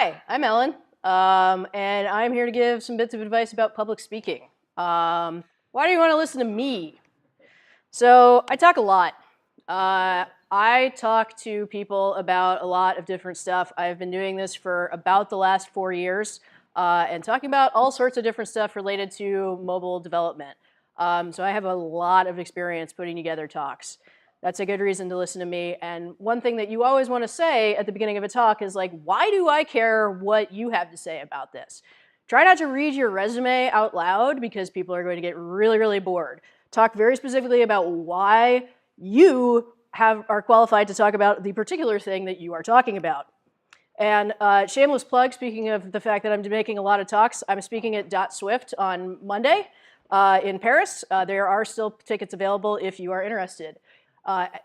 Hi, I'm Ellen, and I'm here to give some bits of advice about public speaking. Why do you want to listen to me? So I talk a lot. I talk to people about a lot of different stuff. I've been doing this for about the last 4 years and talking about all sorts of different stuff related to mobile development. So I have a lot of experience putting together talks. That's a good reason to listen to me. And one thing that you always want to say at the beginning of a talk is like, why do I care what you have to say about this? Try not to read your resume out loud because people are going to get really, really bored. Talk very specifically about why you are qualified to talk about the particular thing that you are talking about. And shameless plug, speaking of the fact that I'm making a lot of talks, I'm speaking at .swift on Monday in Paris. There are still tickets available if you are interested.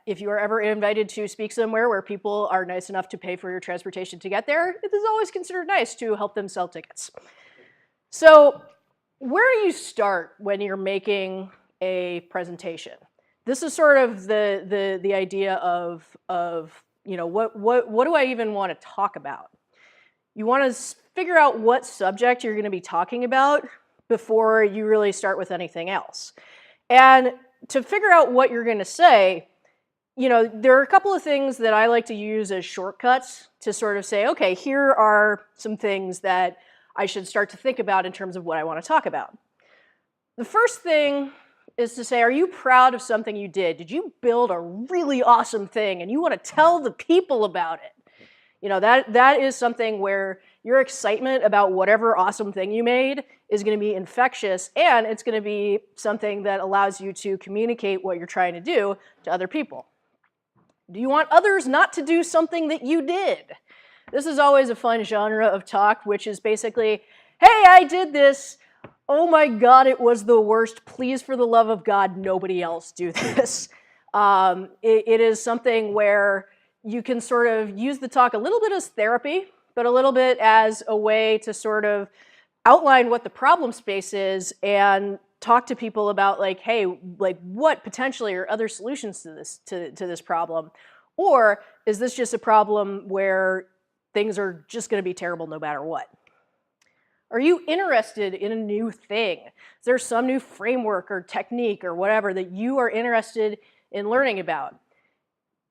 If you are ever invited to speak somewhere where people are nice enough to pay for your transportation to get there, it is always considered nice to help them sell tickets. So where do you start when you're making a presentation? This is sort of the idea of you know, what do I even want to talk about? You want to figure out what subject you're going to be talking about before you really start with anything else. And to figure out what you're going to say, you know, there are a couple of things that I like to use as shortcuts to sort of say, okay, here are some things that I should start to think about in terms of what I want to talk about. The first thing is to say, are you proud of something you did? Did you build a really awesome thing and you want to tell the people about it? You know, that is something where your excitement about whatever awesome thing you made is going to be infectious, and it's going to be something that allows you to communicate what you're trying to do to other people. Do you want others not to do something that you did? This is always a fun genre of talk, which is basically, hey, I did this. Oh my God, it was the worst. Please, for the love of God, nobody else do this. It is something where you can sort of use the talk a little bit as therapy, but a little bit as a way to sort of outline what the problem space is and talk to people about like, hey, like what potentially are other solutions to this problem? Or is this just a problem where things are just going to be terrible no matter what? Are you interested in a new thing? Is there some new framework or technique or whatever that you are interested in learning about?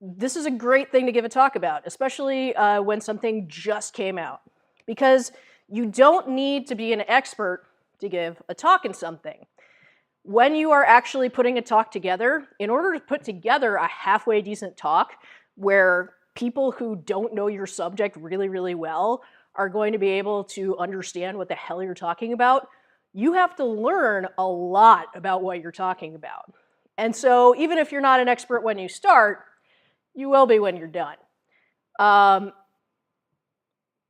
This is a great thing to give a talk about, especially when something just came out. Because you don't need to be an expert to give a talk in something. When you are actually putting a talk together, in order to put together a halfway decent talk where people who don't know your subject really, really well are going to be able to understand what the hell you're talking about, you have to learn a lot about what you're talking about. And so even if you're not an expert when you start, you will be when you're done.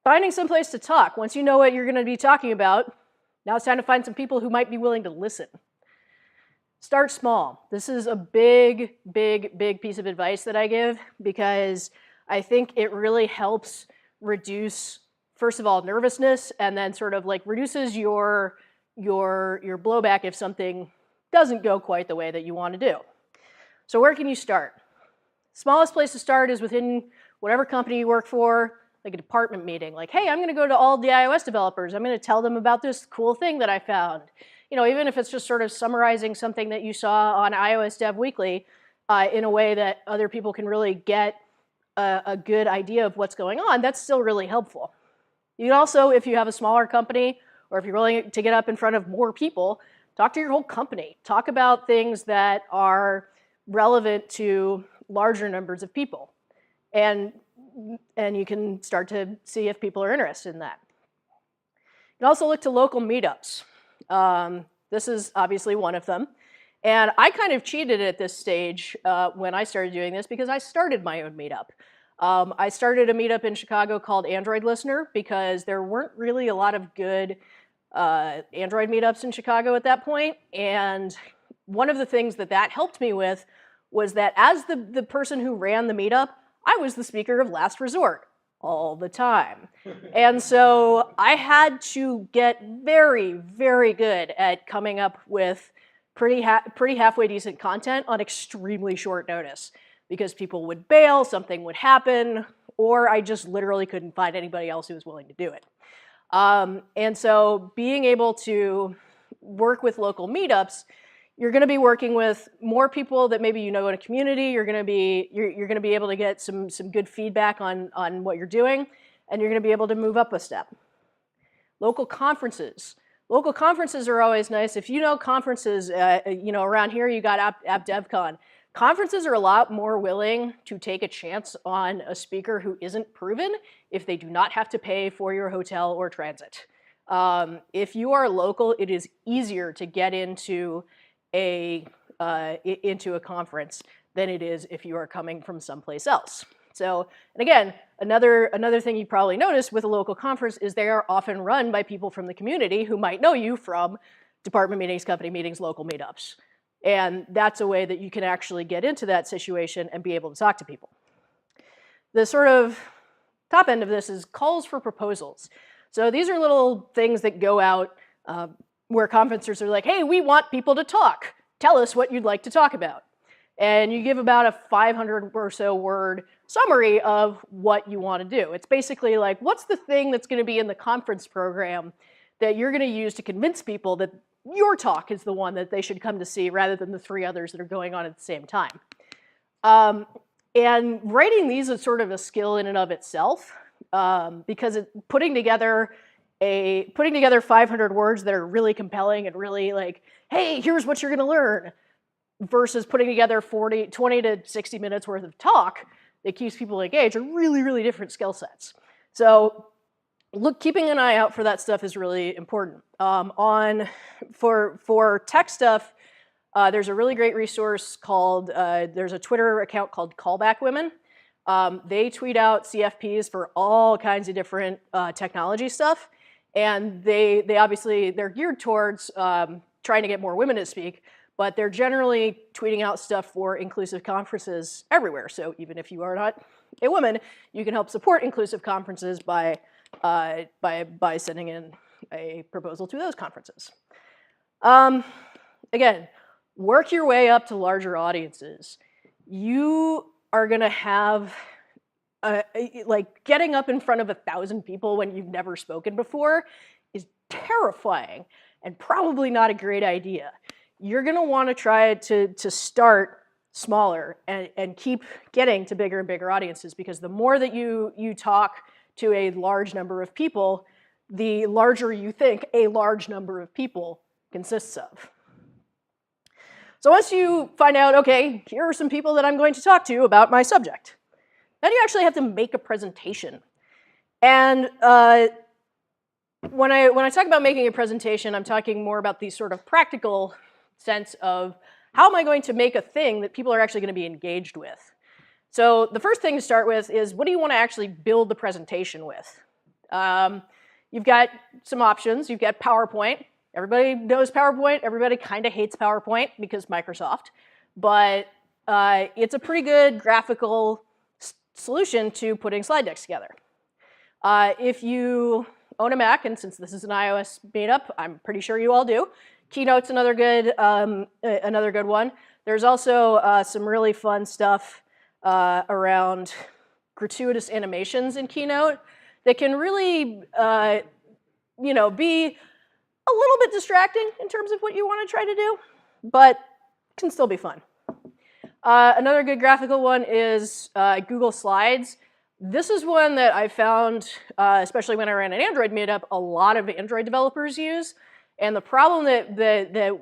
Finding some place to talk. Once you know what you're going to be talking about, now it's time to find some people who might be willing to listen. Start small. This is a big, big, big piece of advice that I give because I think it really helps reduce, first of all, nervousness, and then sort of like reduces your blowback if something doesn't go quite the way that you want to do. So where can you start? Smallest place to start is within whatever company you work for, like a department meeting. Like, hey, I'm going to go to all the iOS developers. I'm going to tell them about this cool thing that I found. You know, even if it's just sort of summarizing something that you saw on iOS Dev Weekly in a way that other people can really get a good idea of what's going on, that's still really helpful. You can also, if you have a smaller company or if you're willing to get up in front of more people, talk to your whole company. Talk about things that are relevant to larger numbers of people. And you can start to see if people are interested in that. You can also look to local meetups. This is obviously one of them. And I kind of cheated at this stage when I started doing this because I started my own meetup. I started a meetup in Chicago called Android Listener because there weren't really a lot of good Android meetups in Chicago at that point. And one of the things that helped me with was that as the person who ran the meetup, I was the speaker of last resort all the time. And so I had to get very, very good at coming up with pretty halfway decent content on extremely short notice because people would bail, something would happen, or I just literally couldn't find anybody else who was willing to do it. And so being able to work with local meetups, you're going to be working with more people that maybe you know in a community. You're going to be able to get some good feedback on what you're doing, and you're going to be able to move up a step. Local conferences. Local conferences are always nice. If you know conferences, around here you got App DevCon. Conferences are a lot more willing to take a chance on a speaker who isn't proven if they do not have to pay for your hotel or transit. If you are local, it is easier to get into a conference than it is if you are coming from someplace else. So, and again, another thing you probably noticed with a local conference is they are often run by people from the community who might know you from department meetings, company meetings, local meetups. And that's a way that you can actually get into that situation and be able to talk to people. The sort of top end of this is calls for proposals. So these are little things that go out where conferencers are like, hey, we want people to talk. Tell us what you'd like to talk about. And you give about a 500 or so word summary of what you want to do. It's basically like, what's the thing that's going to be in the conference program that you're going to use to convince people that your talk is the one that they should come to see rather than the 3 others that are going on at the same time. And writing these is sort of a skill in and of itself because putting together 500 words that are really compelling and really like, hey, here's what you're going to learn, versus putting together 20 to 60 minutes worth of talk that keeps people engaged are really, really different skill sets. So keeping an eye out for that stuff is really important. For tech stuff, there's a really great resource called, there's a Twitter account called Callback Women. They tweet out CFPs for all kinds of different technology stuff. And they obviously, they're geared towards trying to get more women to speak, but they're generally tweeting out stuff for inclusive conferences everywhere. So even if you are not a woman, you can help support inclusive conferences by sending in a proposal to those conferences. Again, work your way up to larger audiences. You are going to have, like getting up in front of 1,000 people when you've never spoken before is terrifying and probably not a great idea. You're going to want to try to start smaller and keep getting to bigger and bigger audiences, because the more that you talk to a large number of people, the larger you think a large number of people consists of. So once you find out, okay, here are some people that I'm going to talk to about my subject, then you actually have to make a presentation. And when I talk about making a presentation, I'm talking more about the sort of practical sense of how am I going to make a thing that people are actually going to be engaged with. So the first thing to start with is, what do you want to actually build the presentation with? You've got some options. You've got PowerPoint. Everybody knows PowerPoint. Everybody kind of hates PowerPoint because Microsoft. But it's a pretty good graphical solution to putting slide decks together. If you own a Mac, and since this is an iOS meetup, I'm pretty sure you all do, Keynote's another good one. There's also some really fun stuff around gratuitous animations in Keynote that can really, be a little bit distracting in terms of what you want to try to do, but can still be fun. Another good graphical one is Google Slides. This is one that I found, especially when I ran an Android meetup, a lot of Android developers use. And the problem that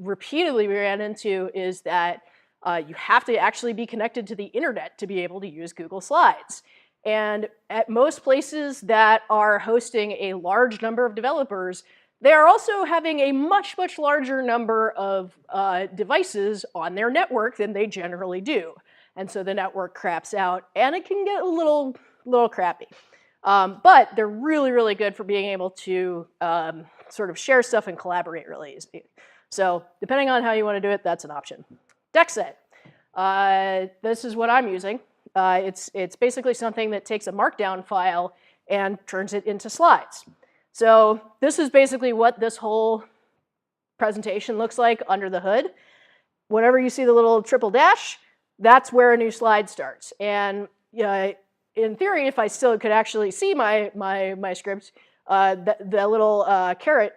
repeatedly we ran into is that you have to actually be connected to the internet to be able to use Google Slides. And at most places that are hosting a large number of developers, they are also having a much, much larger number of devices on their network than they generally do. And so the network craps out, and it can get a little crappy. But they're really, really good for being able to sort of share stuff and collaborate really easy. So depending on how you want to do it, that's an option. DeckSet. This is what I'm using. It's basically something that takes a markdown file and turns it into slides. So this is basically what this whole presentation looks like under the hood. Whenever you see the little triple dash, that's where a new slide starts. And in theory, if I still could actually see my script, the little caret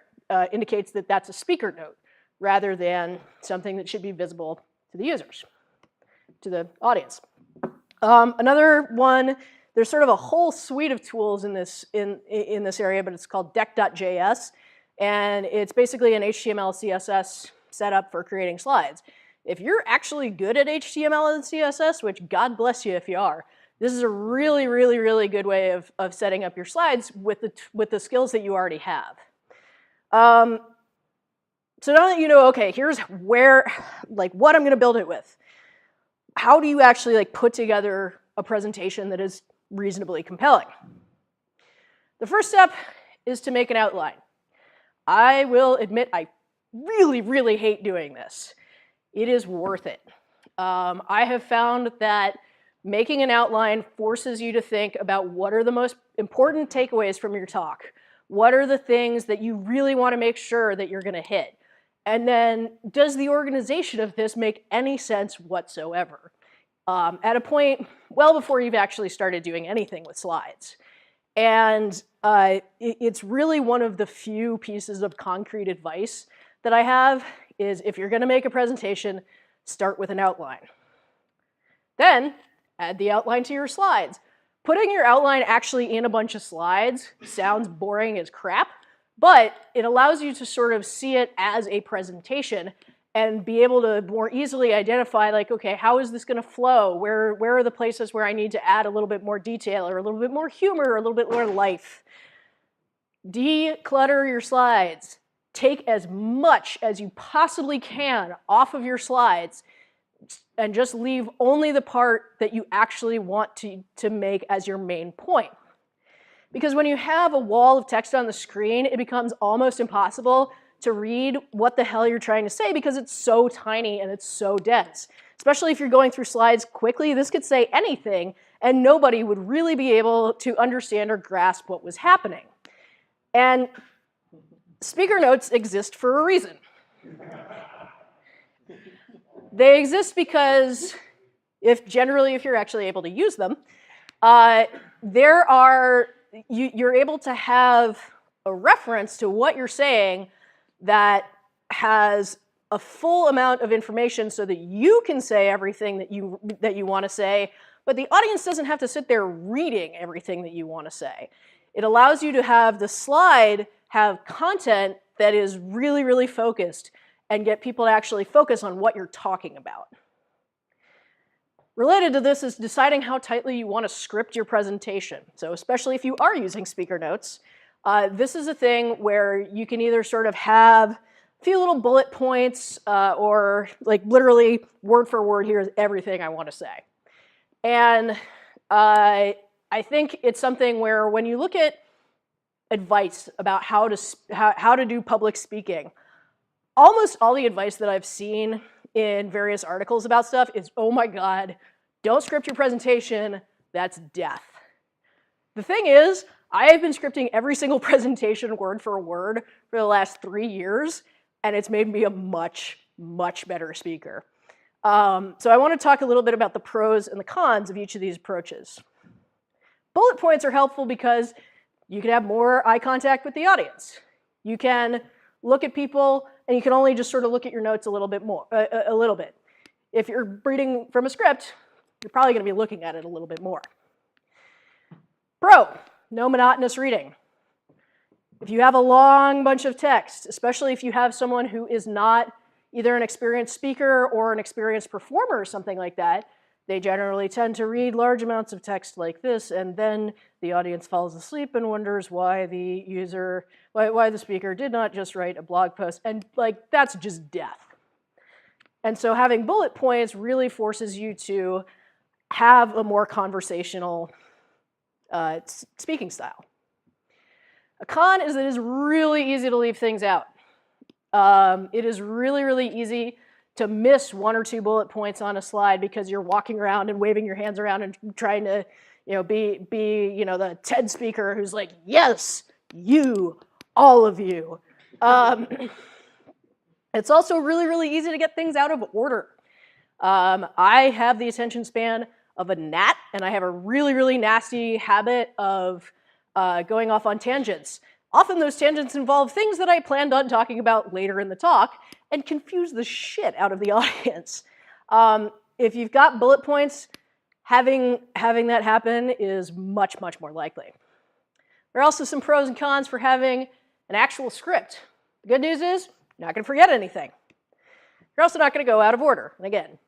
indicates that that's a speaker note rather than something that should be visible to the users, to the audience. Another one, there's sort of a whole suite of tools in this area, but it's called deck.js, and it's basically an HTML CSS setup for creating slides. If you're actually good at HTML and CSS, which God bless you if you are, this is a really, really, really good way of setting up your slides with the skills that you already have. So now that you know, okay, here's where, like, what I'm going to build it with. How do you actually like put together a presentation that is reasonably compelling? The first step is to make an outline. I will admit I really, really hate doing this. It is worth it. I have found that making an outline forces you to think about what are the most important takeaways from your talk. What are the things that you really want to make sure that you're going to hit? And then, does the organization of this make any sense whatsoever? At a point well before you've actually started doing anything with slides. And it's really one of the few pieces of concrete advice that I have is if you're going to make a presentation, start with an outline. Then, add the outline to your slides. Putting your outline actually in a bunch of slides sounds boring as crap, but it allows you to sort of see it as a presentation and be able to more easily identify, like, okay, how is this going to flow? Where are the places where I need to add a little bit more detail or a little bit more humor or a little bit more life? Declutter your slides. Take as much as you possibly can off of your slides and just leave only the part that you actually want to make as your main point. Because when you have a wall of text on the screen, it becomes almost impossible to read what the hell you're trying to say because it's so tiny and it's so dense. Especially if you're going through slides quickly, this could say anything and nobody would really be able to understand or grasp what was happening. And speaker notes exist for a reason. They exist because if you're actually able to use them, you're able to have a reference to what you're saying that has a full amount of information so that you can say everything that you want to say, but the audience doesn't have to sit there reading everything that you want to say. It allows you to have the slide have content that is really, really focused and get people to actually focus on what you're talking about. Related to this is deciding how tightly you want to script your presentation. So especially if you are using speaker notes, this is a thing where you can either sort of have a few little bullet points or like literally word for word, here's everything I want to say. And I think it's something where when you look at advice about how to do public speaking, almost all the advice that I've seen in various articles about stuff is, oh my God, don't script your presentation, that's death. The thing is, I have been scripting every single presentation word for word for the last 3 years, and it's made me a much, much better speaker. So I want to talk a little bit about the pros and the cons of each of these approaches. Bullet points are helpful because you can have more eye contact with the audience. You can look at people, and you can only just sort of look at your notes a little bit more, a little bit. If you're reading from a script, you're probably going to be looking at it a little bit more. Pro, no monotonous reading. If you have a long bunch of text, especially if you have someone who is not either an experienced speaker or an experienced performer or something like that, they generally tend to read large amounts of text like this, and then the audience falls asleep and wonders why the speaker did not just write a blog post, and like that's just death. And so having bullet points really forces you to have a more conversational speaking style. A con is that it is really easy to leave things out. It is really, really easy to miss 1 or 2 bullet points on a slide because you're walking around and waving your hands around and trying to, be the TED speaker who's like, yes, you, all of you. It's also really, really easy to get things out of order. I have the attention span of a gnat, and I have a really, really nasty habit of going off on tangents. Often those tangents involve things that I planned on talking about later in the talk and confuse the shit out of the audience. If you've got bullet points, having that happen is much, much more likely. There are also some pros and cons for having an actual script. The good news is, you're not going to forget anything. You're also not going to go out of order. And again,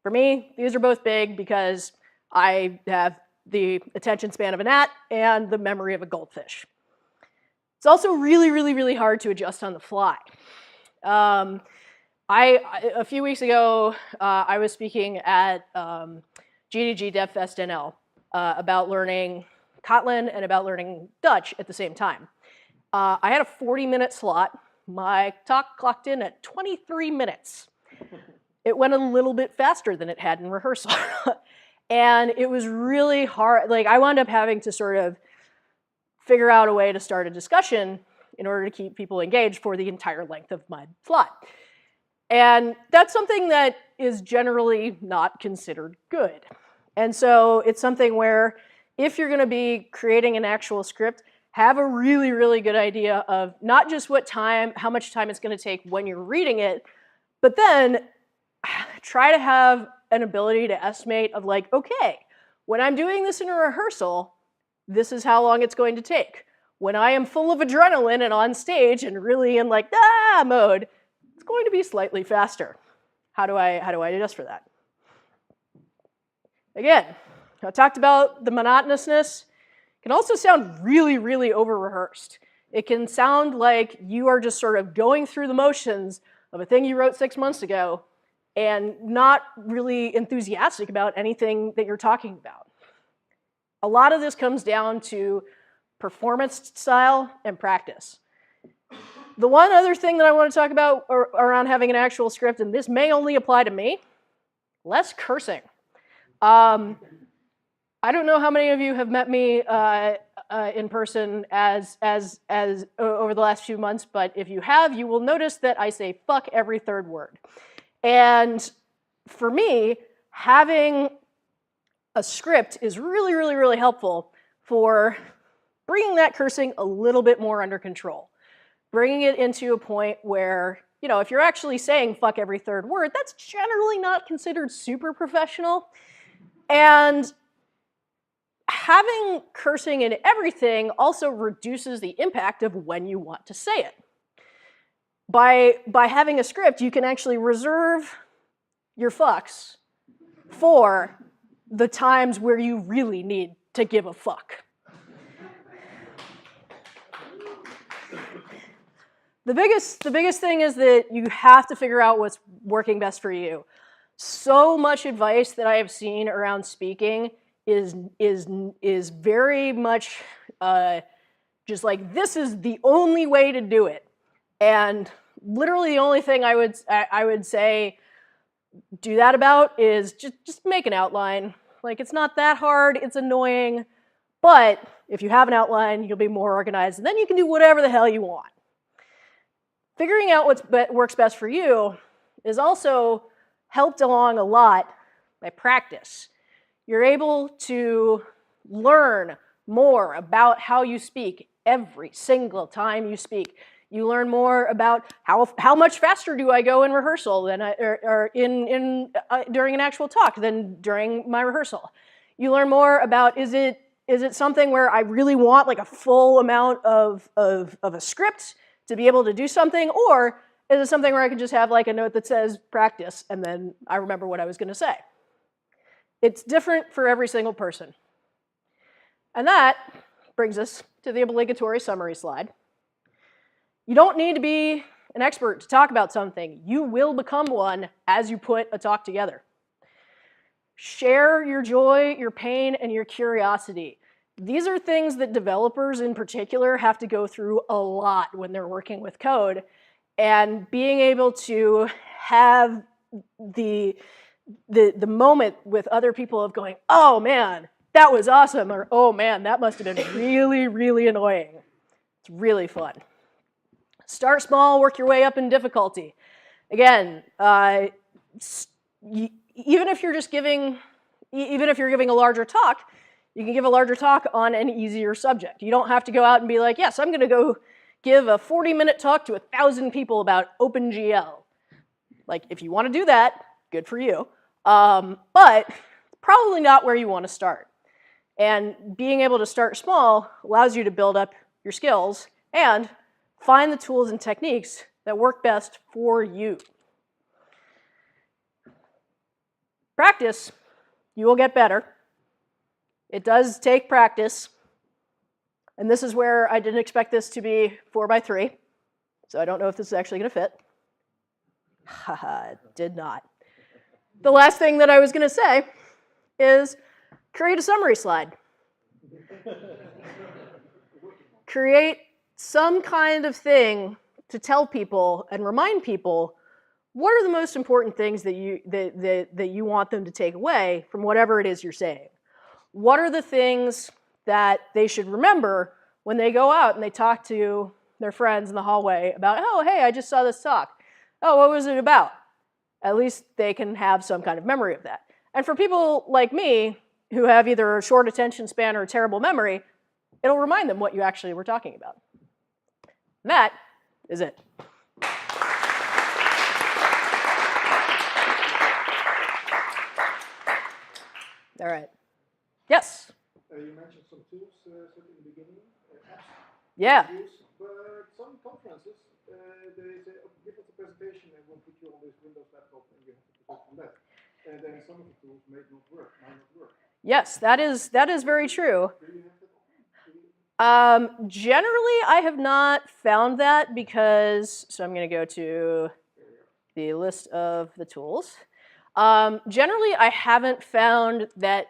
for me, these are both big because I have the attention span of a gnat and the memory of a goldfish. It's also really, really, really hard to adjust on the fly. A few weeks ago, I was speaking at GDG DevFest.NL about learning Kotlin and about learning Dutch at the same time. I had a 40-minute slot. My talk clocked in at 23 minutes. It went a little bit faster than it had in rehearsal. And it was really hard. Like, I wound up having to sort of figure out a way to start a discussion in order to keep people engaged for the entire length of my slot. And that's something that is generally not considered good. And so it's something where if you're going to be creating an actual script, have a really, really good idea of not just how much time it's going to take when you're reading it, but then try to have an ability to estimate of like, okay, when I'm doing this in a rehearsal, this is how long it's going to take. When I am full of adrenaline and on stage and really in like, mode, it's going to be slightly faster. How do I adjust for that? Again, I talked about the monotonousness. It can also sound really, really over-rehearsed. It can sound like you are just sort of going through the motions of a thing you wrote 6 months ago and not really enthusiastic about anything that you're talking about. A lot of this comes down to performance style and practice. The one other thing that I want to talk about around having an actual script, and this may only apply to me, less cursing. I don't know how many of you have met me in person as over the last few months, but if you have, you will notice that I say fuck every third word. And for me, having a script is really, really, really helpful for bringing that cursing a little bit more under control. Bringing it into a point where, if you're actually saying fuck every third word, that's generally not considered super professional. And having cursing in everything also reduces the impact of when you want to say it. By having a script, you can actually reserve your fucks for the times where you really need to give a fuck. The biggest thing is that you have to figure out what's working best for you. So much advice that I have seen around speaking is very much just like, this is the only way to do it. And literally the only thing I would say do that about is just make an outline. Like, it's not that hard, it's annoying, but if you have an outline, you'll be more organized, and then you can do whatever the hell you want. Figuring out what works best for you is also helped along a lot by practice. You're able to learn more about how you speak every single time you speak. You learn more about how much faster do I go in rehearsal than during an actual talk than during my rehearsal. You learn more about is it something where I really want like a full amount of a script to be able to do something, or is it something where I can just have like a note that says practice and then I remember what I was going to say? It's different for every single person. And that brings us to the obligatory summary slide. You don't need to be an expert to talk about something. You will become one as you put a talk together. Share your joy, your pain, and your curiosity. These are things that developers in particular have to go through a lot when they're working with code. And being able to have the moment with other people of going, oh man, that was awesome, or oh man, that must have been really, really annoying. It's really fun. Start small, work your way up in difficulty. Again, even if you're just giving even if you're giving a larger talk, you can give a larger talk on an easier subject. You don't have to go out and be like, yes, I'm going to go give a 40-minute talk to 1,000 people about OpenGL. Like, if you want to do that, good for you. But probably not where you want to start. And being able to start small allows you to build up your skills and find the tools and techniques that work best for you. Practice, you will get better. It does take practice. And this is where I didn't expect this to be 4x3. So I don't know if this is actually going to fit. Haha, it did not. The last thing that I was going to say is create a summary slide. Create some kind of thing to tell people and remind people what are the most important things that you want them to take away from whatever it is you're saying. What are the things that they should remember when they go out and they talk to their friends in the hallway about, oh, hey, I just saw this talk. Oh, what was it about? At least they can have some kind of memory of that. And for people like me, who have either a short attention span or a terrible memory, it'll remind them what you actually were talking about. And that is it. All right. Yes? You mentioned some tools in the beginning, apps. Yeah. But some conferences, they say, oh, give us a presentation and we'll put you on this Windows laptop and you have to present from that. And then some of the tools might not work. Yes, that is very true. Generally, I have not found that because, so I'm going to go to the list of the tools. Generally, I haven't found that,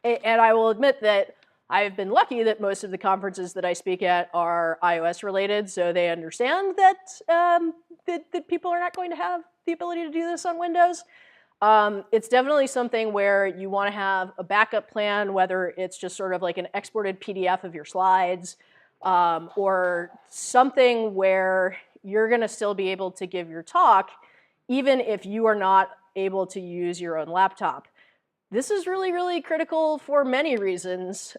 and I will admit that I've been lucky that most of the conferences that I speak at are iOS related, so they understand that, that people are not going to have the ability to do this on Windows. It's definitely something where you want to have a backup plan, whether it's just sort of like an exported PDF of your slides, or something where you're going to still be able to give your talk, even if you are not able to use your own laptop. This is really, really critical for many reasons,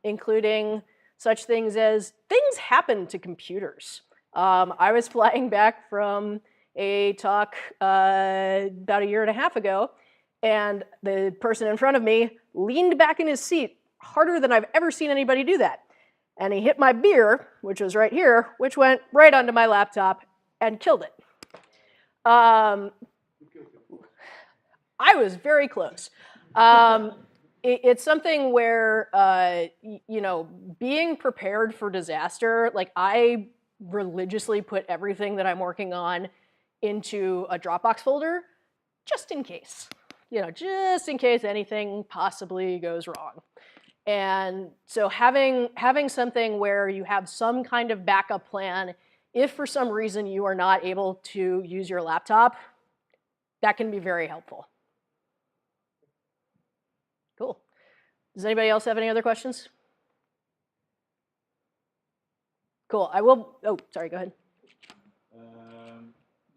including such things as things happen to computers. I was flying back from a talk about a year and a half ago, and the person in front of me leaned back in his seat harder than I've ever seen anybody do that. And he hit my beer, which was right here, which went right onto my laptop and killed it. I was very close. It's something where, you know, being prepared for disaster, like I religiously put everything that I'm working on into a Dropbox folder, just in case. You know, just in case anything possibly goes wrong. And so having something where you have some kind of backup plan, if for some reason you are not able to use your laptop, that can be very helpful. Cool. Does anybody else have any other questions? Cool. I will. Oh, sorry. Go ahead.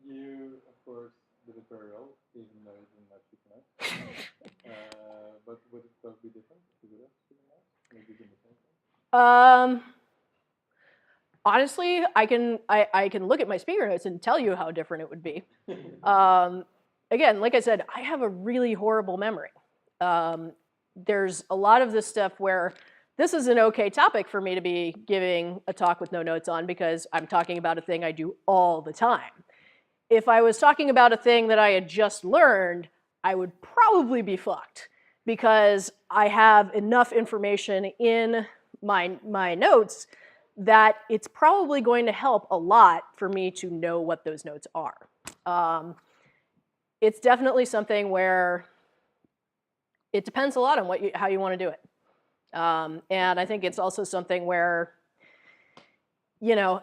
You, of course, did it very well, even though you didn't have super nice. But would it still be different if you did it super nice? Maybe doing the same thing? Honestly, I can look at my speaker notes and tell you how different it would be. Again, like I said, I have a really horrible memory. There's a lot of this stuff where this is an okay topic for me to be giving a talk with no notes on because I'm talking about a thing I do all the time. If I was talking about a thing that I had just learned, I would probably be fucked because I have enough information in my notes that it's probably going to help a lot for me to know what those notes are. It's definitely something where it depends a lot on how you want to do it. And I think it's also something where, you know,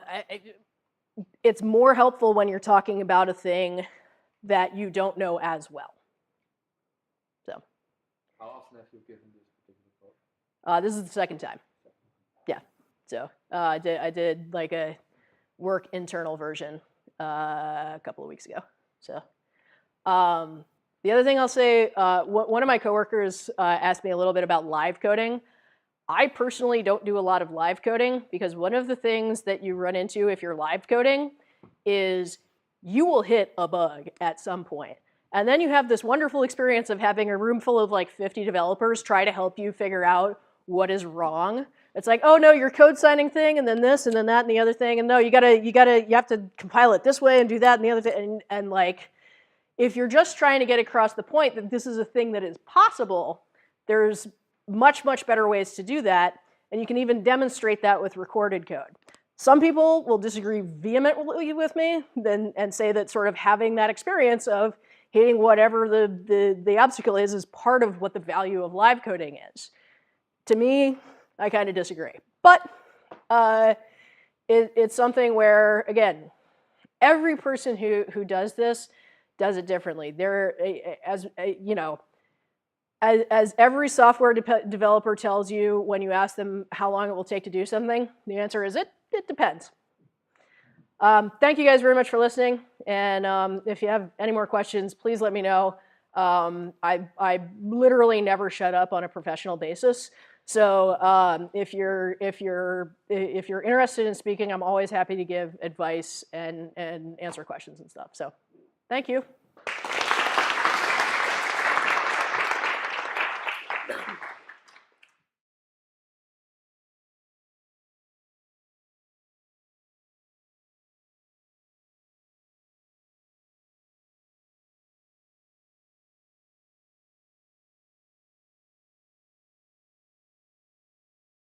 it's more helpful when you're talking about a thing that you don't know as well. So. How often have you given this particular talk? This is the second time. Yeah. So I did like a work internal version a couple of weeks ago. So The other thing I'll say, one of my coworkers asked me a little bit about live coding. I personally don't do a lot of live coding because one of the things that you run into if you're live coding is you will hit a bug at some point. And then you have this wonderful experience of having a room full of like 50 developers try to help you figure out what is wrong. It's like, oh no, your code signing thing, and then this, and then that, and the other thing, and no, you have to compile it this way and do that and the other thing, and like, if you're just trying to get across the point that this is a thing that is possible, there's much, much better ways to do that, and you can even demonstrate that with recorded code. Some people will disagree vehemently with me and say that sort of having that experience of hitting whatever the obstacle is part of what the value of live coding is. To me, I kind of disagree. But it's something where, again, every person who does this does it differently. As every software developer tells you when you ask them how long it will take to do something, the answer is it depends. Thank you guys very much for listening. And if you have any more questions, please let me know. I literally never shut up on a professional basis. So if you're interested in speaking, I'm always happy to give advice and answer questions and stuff. So thank you.